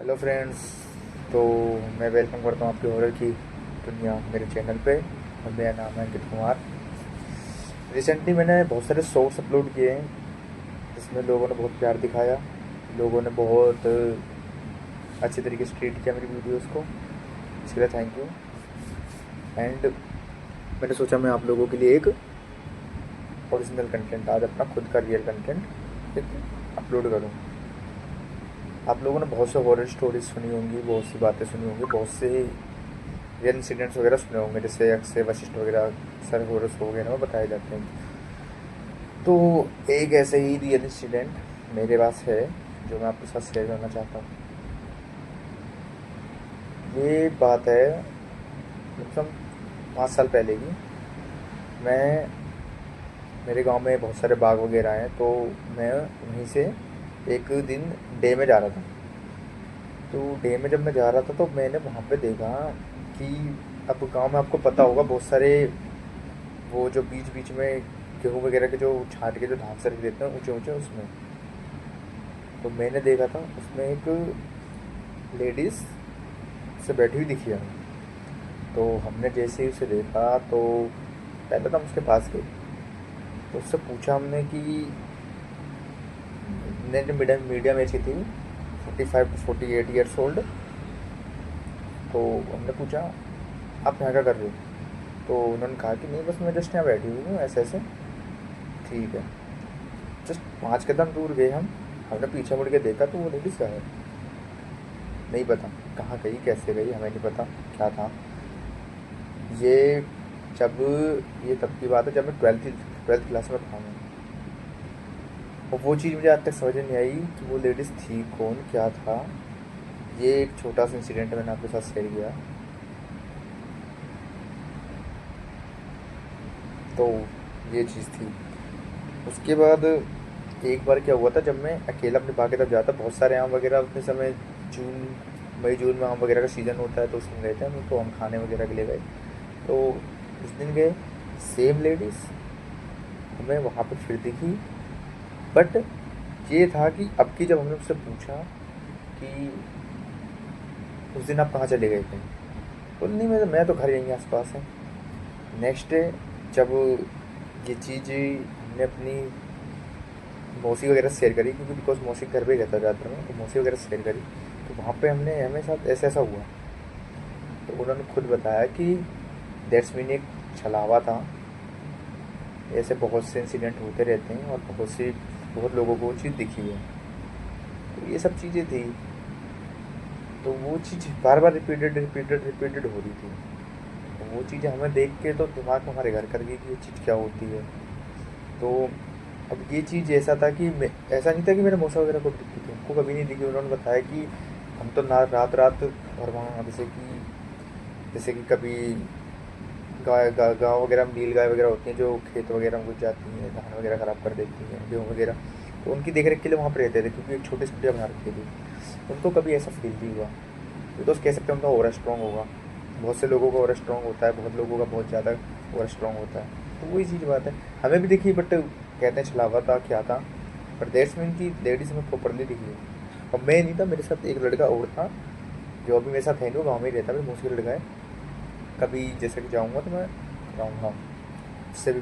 Hello friends. तो मैं welcome करता हूँ आपके हॉरर की दुनिया मेरे चैनल पे। और मेरा नाम है अंकित कुमार। रिसेंटली मैंने बहुत सारे शॉर्ट्स अपलोड किए हैं जिसमें लोगों ने बहुत प्यार दिखाया। लोगों ने बहुत अच्छे तरीके से ट्रीट किया मेरी वीडियोस को। इसके लिए थैंक यू। एंड मैंने सोचा मैं आप लोगों के लिए एक ओरिजिनल कंटेंट, आज अपना खुद का रियल कंटेंट एक अपलोड करूँ। आप लोगों ने बहुत से हॉरर स्टोरीज सुनी होंगी, बहुत सी बातें सुनी होंगी, बहुत से रियल इंसिडेंट्स वगैरह सुने होंगे, जैसे अक्षय वशिष्ठ वगैरह सर हॉरर्स वगैरह में बताए जाते हैं। तो एक ऐसे ही रियल इंसिडेंट मेरे पास है जो मैं आपके साथ शेयर करना चाहता हूँ। ये बात है मतलब 5 साल पहले की। मैं मेरे गांव में बहुत सारे बाग वगैरह हैं, तो मैं वहीं से एक दिन डे में जा रहा था। तो डे में जब मैं जा रहा था तो मैंने वहाँ पे देखा कि अब गांव में आपको पता होगा बहुत सारे वो जो बीच बीच में गेहूँ वगैरह के जो छांट के जो धान से रख देते हैं ऊंचे ऊंचे, उसमें तो मैंने देखा था उसमें एक लेडीज़ से बैठी हुई दिखी हमें। तो हमने जैसे ही उसे देखा तो पहले तो हम उसके पास गए। तो उससे पूछा हमने कि नेट मीडियम मीडियम एज की थी, 45 to 48 ईयर्स ओल्ड। तो हमने पूछा आप यहाँ क्या कर रहे हो। तो उन्होंने कहा कि नहीं, बस मैं जस्ट यहाँ बैठी हुई हूँ ऐसे ऐसे। ठीक है। जस्ट 5 कदम दूर गए हम। हमने पीछे मुड़ के देखा तो वो लेडीज़ गायब। नहीं पता कहाँ गई, कैसे गई, हमें नहीं पता क्या था ये। जब ये तब की बात है जब मैं ट्वेल्थ क्लास में था मैं। और वो चीज़ मुझे आज तक समझ नहीं आई कि वो लेडीज़ थी कौन, क्या था। ये एक छोटा सा इंसिडेंट मैंने आपके साथ शेयर किया। तो ये चीज़ थी। उसके बाद एक बार क्या हुआ था, जब मैं अकेला अपने बाग की तरफ जाता, बहुत सारे आम वगैरह उतने समय जून मई जून में आम वगैरह का सीज़न होता है, तो उसमें गए थे हम। तो हम खाने वगैरह के लिए गए। तो उस दिन गए, सेम लेडीज़ हमें वहाँ पर फिर दिखी। बट ये था कि अब की जब हमने उससे पूछा कि उस दिन आप कहाँ चले गए थे, बोले नहीं मैं तो घर यहीं आसपास है। नेक्स्ट डे जब ये चीज़ हमने अपनी मौसी वगैरह से शेयर करी, क्योंकि बिकॉज मौसी घर पे ही रहता ज़्यादातर में, तो मौसी वगैरह से शेयर करी। तो वहाँ पे हमने हमें साथ ऐसा ऐसा हुआ। तो उन्होंने खुद बताया कि दैट्स मीन एक छलावा था। ऐसे बहुत से इंसिडेंट होते रहते हैं और बहुत लोगों को वो चीज़ दिखी है। तो ये सब चीज़ें थी। तो वो चीज़ बार बार रिपीटेड हो रही थी। तो वो चीज़ें हमें देख के तो दिमाग में हमारे घर कर गई कि ये चीज़ क्या होती है। तो अब ये चीज़ ऐसा था कि ऐसा नहीं था कि मेरे मौसा वगैरह को दिखी थी, उनको कभी नहीं दिखी। उन्होंने बताया कि हम तो ना रात रात और वहाँ जैसे कि कभी गाँव वगैरह में नील गाय वगैरह होती हैं जो खेत वगैरह में घुस जाती हैं, धान वगैरह ख़राब कर देती हैं, गेहूँ वगैरह। तो उनकी देख रेख के लिए वहाँ पर रहते थे, क्योंकि एक छोटी सी कुटिया बना रखी थी। उनको कभी ऐसा फील नहीं हुआ। बिकॉज कह सकते हैं उनका ओवरा स्ट्रॉन्ग होगा। बहुत से लोगों का ओवरा स्ट्रॉन्ग होता है, बहुत लोगों का बहुत ज़्यादा ओवरा स्ट्रॉन्ग होता है। तो वही चीज़ बात है। हमें भी दिखी, बट कहते हैं छलावा था क्या था। पर दैट्स मीन की लेडीज़ हमें प्रॉपरली दिखी। और मैं नहीं था, मेरे साथ एक लड़का और था जो अभी मेरे साथ है नहीं, वो गाँव में ही रहता है, मेरे मौसी का लड़का है। कभी जैसे कि जाऊँगा तो मैं बताऊँगा उससे भी,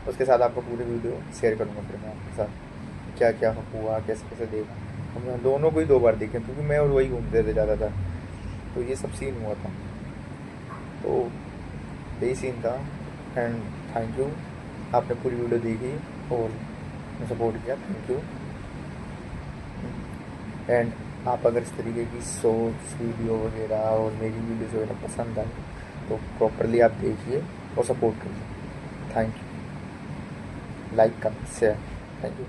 उसके साथ आपको पूरी वीडियो शेयर करूँगा फिर मैं आपके साथ क्या क्या हुआ, कैसे कैसे देखा। हम दोनों को ही 2 बार देखे, क्योंकि मैं और वही घूमते थे ज़्यादातर। तो ये सब सीन हुआ था। तो यही सीन था। एंड थैंक यू, आपने पूरी वीडियो देखी और सपोर्ट किया, थैंक यू। एंड आप अगर इस तरीके की शॉर्ट्स वीडियो वगैरह और मेरी वीडियोज़ वगैरह पसंद आए तो प्रॉपरली आप देखिए और सपोर्ट करिए। Thank you. Like comment share. Thank you.